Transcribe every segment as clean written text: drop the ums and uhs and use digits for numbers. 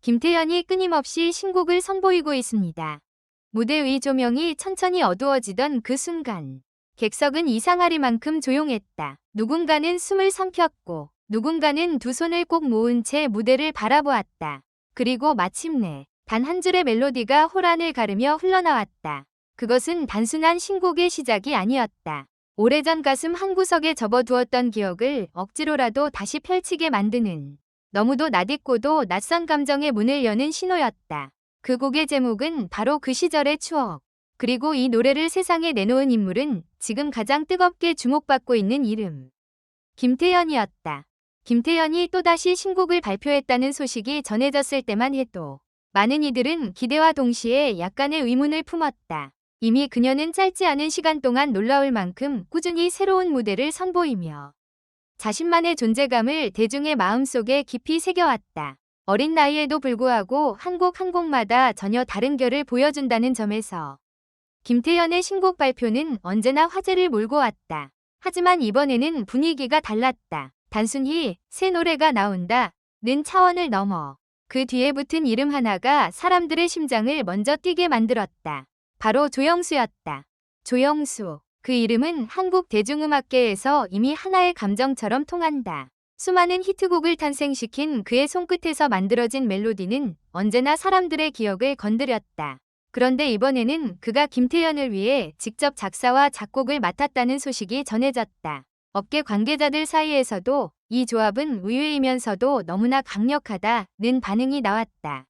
김태연이 끊임없이 신곡을 선보이고 있습니다. 무대 위 조명이 천천히 어두워지던 그 순간 객석은 이상하리만큼 조용했다. 누군가는 숨을 삼켰고 누군가는 두 손을 꼭 모은 채 무대를 바라보았다. 그리고 마침내 단 한 줄의 멜로디가 호란을 가르며 흘러나왔다. 그것은 단순한 신곡의 시작이 아니었다. 오래전 가슴 한구석에 접어두었던 기억을 억지로라도 다시 펼치게 만드는, 너무도 낯익고도 낯선 감정의 문을 여는 신호였다. 그 곡의 제목은 바로 그 시절의 추억. 그리고 이 노래를 세상에 내놓은 인물은 지금 가장 뜨겁게 주목받고 있는 이름, 김태연이었다. 김태연이 또다시 신곡을 발표했다는 소식이 전해졌을 때만 해도 많은 이들은 기대와 동시에 약간의 의문을 품었다. 이미 그녀는 짧지 않은 시간 동안 놀라울 만큼 꾸준히 새로운 무대를 선보이며 자신만의 존재감을 대중의 마음속에 깊이 새겨왔다. 어린 나이에도 불구하고 한 곡 한 곡마다 전혀 다른 결을 보여준다는 점에서 김태연의 신곡 발표는 언제나 화제를 몰고 왔다. 하지만 이번에는 분위기가 달랐다. 단순히 새 노래가 나온다는 차원을 넘어 그 뒤에 붙은 이름 하나가 사람들의 심장을 먼저 뛰게 만들었다. 바로 조영수였다. 조영수. 그 이름은 한국 대중음악계에서 이미 하나의 감정처럼 통한다. 수많은 히트곡을 탄생시킨 그의 손끝에서 만들어진 멜로디는 언제나 사람들의 기억을 건드렸다. 그런데 이번에는 그가 김태연을 위해 직접 작사와 작곡을 맡았다는 소식이 전해졌다. 업계 관계자들 사이에서도 이 조합은 의외이면서도 너무나 강력하다는 반응이 나왔다.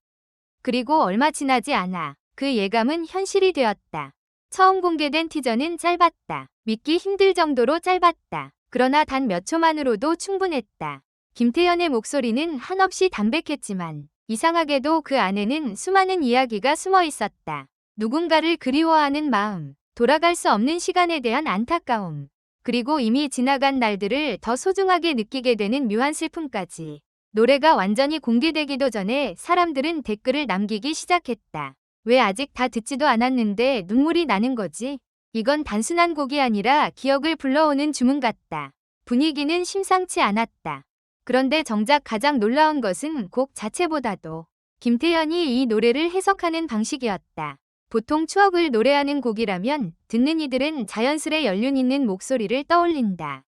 그리고 얼마 지나지 않아 그 예감은 현실이 되었다. 처음 공개된 티저는 짧았다. 믿기 힘들 정도로 짧았다. 그러나 단 몇 초만으로도 충분했다. 김태연의 목소리는 한없이 담백했지만 이상하게도 그 안에는 수많은 이야기가 숨어 있었다. 누군가를 그리워하는 마음, 돌아갈 수 없는 시간에 대한 안타까움, 그리고 이미 지나간 날들을 더 소중하게 느끼게 되는 묘한 슬픔까지. 노래가 완전히 공개되기도 전에 사람들은 댓글을 남기기 시작했다. 왜 아직 다 듣지도 않았는데 눈물이 나는 거지? 이건 단순한 곡이 아니라 기억을 불러오는 주문 같다. 분위기는 심상치 않았다. 그런데 정작 가장 놀라운 것은 곡 자체보다도 김태연이 이 노래를 해석하는 방식이었다. 보통 추억을 노래하는 곡이라면 듣는 이들은 자연스레 연륜 있는 목소리를 떠올린다.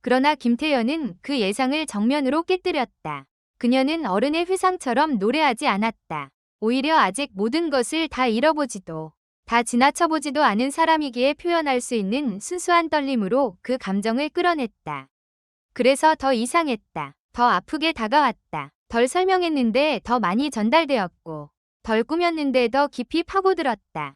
그러나 김태연은 그 예상을 정면으로 깨뜨렸다. 그녀는 어른의 회상처럼 노래하지 않았다. 오히려 아직 모든 것을 다 잃어보지도 다 지나쳐보지도 않은 사람이기에 표현할 수 있는 순수한 떨림으로 그 감정을 끌어냈다. 그래서 더 이상했다. 더 아프게 다가왔다. 덜 설명했는데 더 많이 전달되었고 덜 꾸몄는데 더 깊이 파고들었다.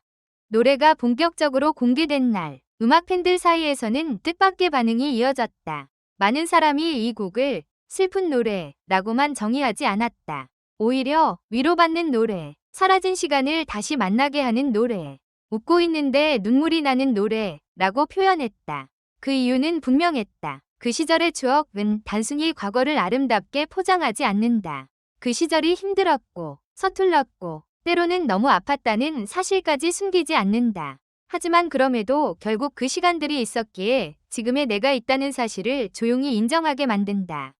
노래가 본격적으로 공개된 날 음악 팬들 사이에서는 뜻밖의 반응이 이어졌다. 많은 사람이 이 곡을 슬픈 노래라고만 정의하지 않았다. 오히려 위로받는 노래, 사라진 시간을 다시 만나게 하는 노래, 웃고 있는데 눈물이 나는 노래라고 표현했다. 그 이유는 분명했다. 그 시절의 추억은 단순히 과거를 아름답게 포장하지 않는다. 그 시절이 힘들었고 서툴렀고 때로는 너무 아팠다는 사실까지 숨기지 않는다. 하지만 그럼에도 결국 그 시간들이 있었기에 지금의 내가 있다는 사실을 조용히 인정하게 만든다.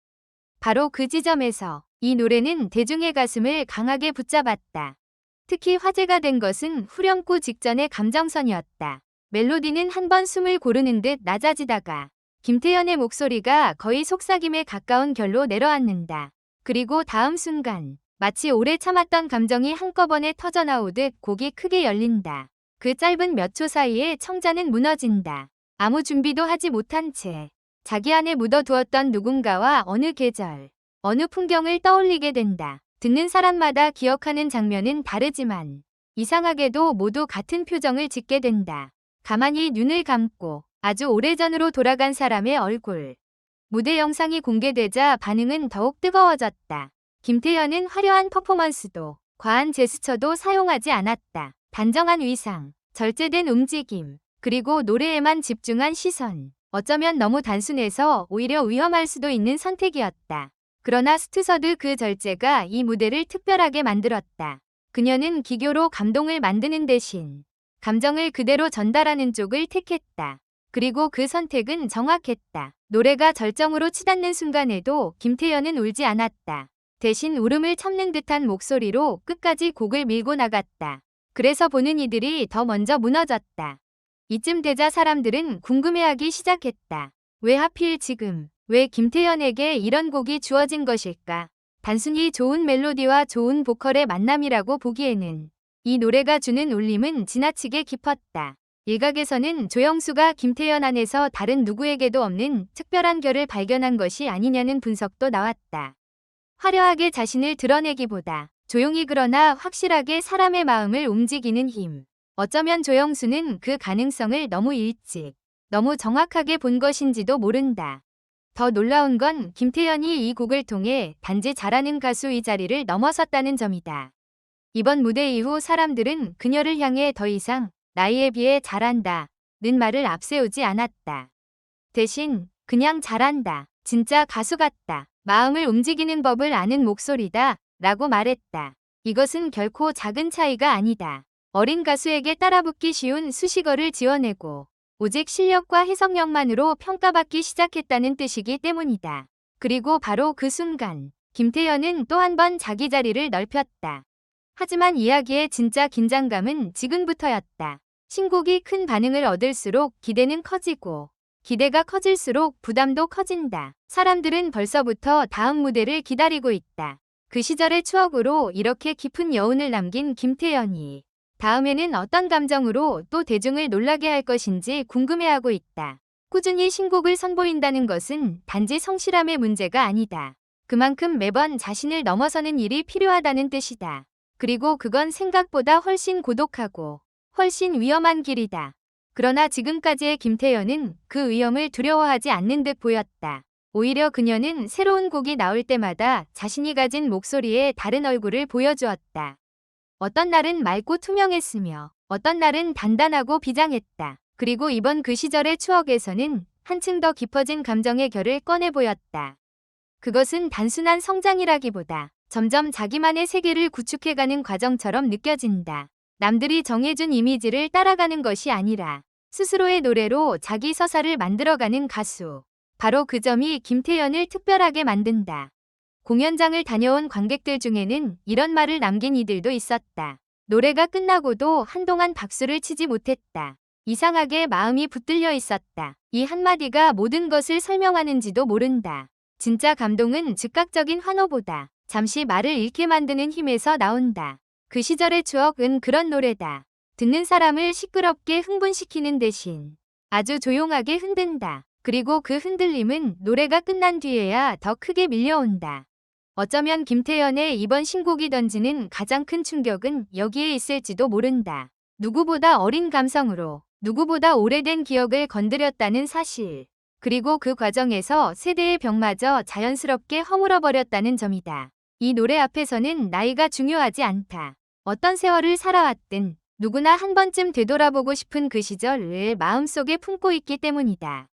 바로 그 지점에서 이 노래는 대중의 가슴을 강하게 붙잡았다. 특히 화제가 된 것은 후렴구 직전의 감정선이었다. 멜로디는 한 번 숨을 고르는 듯 낮아지다가 김태연의 목소리가 거의 속삭임에 가까운 결로 내려앉는다. 그리고 다음 순간 마치 오래 참았던 감정이 한꺼번에 터져나오듯 곡이 크게 열린다. 그 짧은 몇 초 사이에 청자는 무너진다. 아무 준비도 하지 못한 채 자기 안에 묻어두었던 누군가와 어느 계절, 어느 풍경을 떠올리게 된다. 듣는 사람마다 기억하는 장면은 다르지만 이상하게도 모두 같은 표정을 짓게 된다. 가만히 눈을 감고 아주 오래전으로 돌아간 사람의 얼굴. 무대 영상이 공개되자 반응은 더욱 뜨거워졌다. 김태연은 화려한 퍼포먼스도 과한 제스처도 사용하지 않았다. 단정한 위상, 절제된 움직임, 그리고 노래에만 집중한 시선. 어쩌면 너무 단순해서 오히려 위험할 수도 있는 선택이었다. 그러나 스투서드 그 절제가 이 무대를 특별하게 만들었다. 그녀는 기교로 감동을 만드는 대신 감정을 그대로 전달하는 쪽을 택했다. 그리고 그 선택은 정확했다. 노래가 절정으로 치닫는 순간에도 김태연은 울지 않았다. 대신 울음을 참는 듯한 목소리로 끝까지 곡을 밀고 나갔다. 그래서 보는 이들이 더 먼저 무너졌다. 이쯤 되자 사람들은 궁금해하기 시작했다. 왜 하필 지금, 왜 김태현에게 이런 곡이 주어진 것일까? 단순히 좋은 멜로디와 좋은 보컬의 만남이라고 보기에는 이 노래가 주는 울림은 지나치게 깊었다. 일각에서는 조영수가 김태현 안에서 다른 누구에게도 없는 특별한 결을 발견한 것이 아니냐는 분석도 나왔다. 화려하게 자신을 드러내기보다 조용히 그러나 확실하게 사람의 마음을 움직이는 힘. 어쩌면 조영수는 그 가능성을 너무 일찍, 너무 정확하게 본 것인지도 모른다. 더 놀라운 건 김태현이 이 곡을 통해 단지 잘하는 가수 이 자리를 넘어섰다는 점이다. 이번 무대 이후 사람들은 그녀를 향해 더 이상 나이에 비해 잘한다 는 말을 앞세우지 않았다. 대신 그냥 잘한다, 진짜 가수 같다, 마음을 움직이는 법을 아는 목소리다 라고 말했다. 이것은 결코 작은 차이가 아니다. 어린 가수에게 따라붙기 쉬운 수식어를 지어내고 오직 실력과 해석력만으로 평가받기 시작했다는 뜻이기 때문이다. 그리고 바로 그 순간 김태현은 또 한 번 자기 자리를 넓혔다. 하지만 이야기의 진짜 긴장감은 지금부터였다. 신곡이 큰 반응을 얻을수록 기대는 커지고 기대가 커질수록 부담도 커진다. 사람들은 벌써부터 다음 무대를 기다리고 있다. 그 시절의 추억으로 이렇게 깊은 여운을 남긴 김태현이 다음에는 어떤 감정으로 또 대중을 놀라게 할 것인지 궁금해하고 있다. 꾸준히 신곡을 선보인다는 것은 단지 성실함의 문제가 아니다. 그만큼 매번 자신을 넘어서는 일이 필요하다는 뜻이다. 그리고 그건 생각보다 훨씬 고독하고 훨씬 위험한 길이다. 그러나 지금까지의 김태현은 그 위험을 두려워하지 않는 듯 보였다. 오히려 그녀는 새로운 곡이 나올 때마다 자신이 가진 목소리의 다른 얼굴을 보여주었다. 어떤 날은 맑고 투명했으며 어떤 날은 단단하고 비장했다. 그리고 이번 그 시절의 추억에서는 한층 더 깊어진 감정의 결을 꺼내 보였다. 그것은 단순한 성장이라기보다 점점 자기만의 세계를 구축해가는 과정처럼 느껴진다. 남들이 정해준 이미지를 따라가는 것이 아니라 스스로의 노래로 자기 서사를 만들어가는 가수. 바로 그 점이 김태현을 특별하게 만든다. 공연장을 다녀온 관객들 중에는 이런 말을 남긴 이들도 있었다. 노래가 끝나고도 한동안 박수를 치지 못했다. 이상하게 마음이 붙들려 있었다. 이 한마디가 모든 것을 설명하는지도 모른다. 진짜 감동은 즉각적인 환호보다 잠시 말을 잃게 만드는 힘에서 나온다. 그 시절의 추억은 그런 노래다. 듣는 사람을 시끄럽게 흥분시키는 대신 아주 조용하게 흔든다. 그리고 그 흔들림은 노래가 끝난 뒤에야 더 크게 밀려온다. 어쩌면 김태현의 이번 신곡이 던지는 가장 큰 충격은 여기에 있을지도 모른다. 누구보다 어린 감성으로 누구보다 오래된 기억을 건드렸다는 사실. 그리고 그 과정에서 세대의 벽마저 자연스럽게 허물어버렸다는 점이다. 이 노래 앞에서는 나이가 중요하지 않다. 어떤 세월을 살아왔든 누구나 한 번쯤 되돌아보고 싶은 그 시절을 마음속에 품고 있기 때문이다.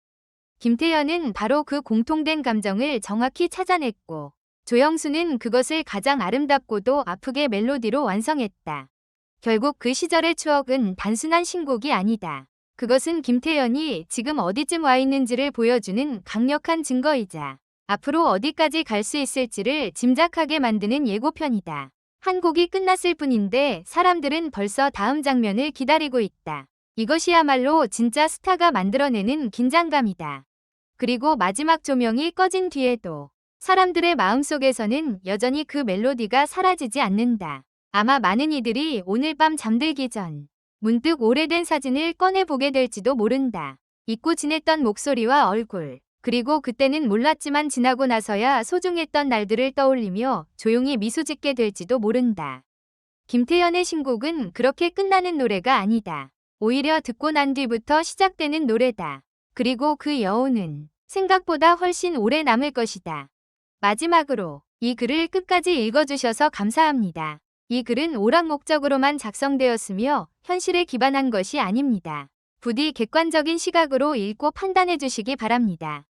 김태현은 바로 그 공통된 감정을 정확히 찾아냈고 조영수는 그것을 가장 아름답고도 아프게 멜로디로 완성했다. 결국 그 시절의 추억은 단순한 신곡이 아니다. 그것은 김태현이 지금 어디쯤 와 있는지를 보여주는 강력한 증거이자 앞으로 어디까지 갈 수 있을지를 짐작하게 만드는 예고편이다. 한 곡이 끝났을 뿐인데 사람들은 벌써 다음 장면을 기다리고 있다. 이것이야말로 진짜 스타가 만들어내는 긴장감이다. 그리고 마지막 조명이 꺼진 뒤에도 사람들의 마음속에서는 여전히 그 멜로디가 사라지지 않는다. 아마 많은 이들이 오늘 밤 잠들기 전 문득 오래된 사진을 꺼내보게 될지도 모른다. 잊고 지냈던 목소리와 얼굴, 그리고 그때는 몰랐지만 지나고 나서야 소중했던 날들을 떠올리며 조용히 미소 짓게 될지도 모른다. 김태현의 신곡은 그렇게 끝나는 노래가 아니다. 오히려 듣고 난 뒤부터 시작되는 노래다. 그리고 그 여운은 생각보다 훨씬 오래 남을 것이다. 마지막으로 이 글을 끝까지 읽어주셔서 감사합니다. 이 글은 오락 목적으로만 작성되었으며 현실에 기반한 것이 아닙니다. 부디 객관적인 시각으로 읽고 판단해 주시기 바랍니다.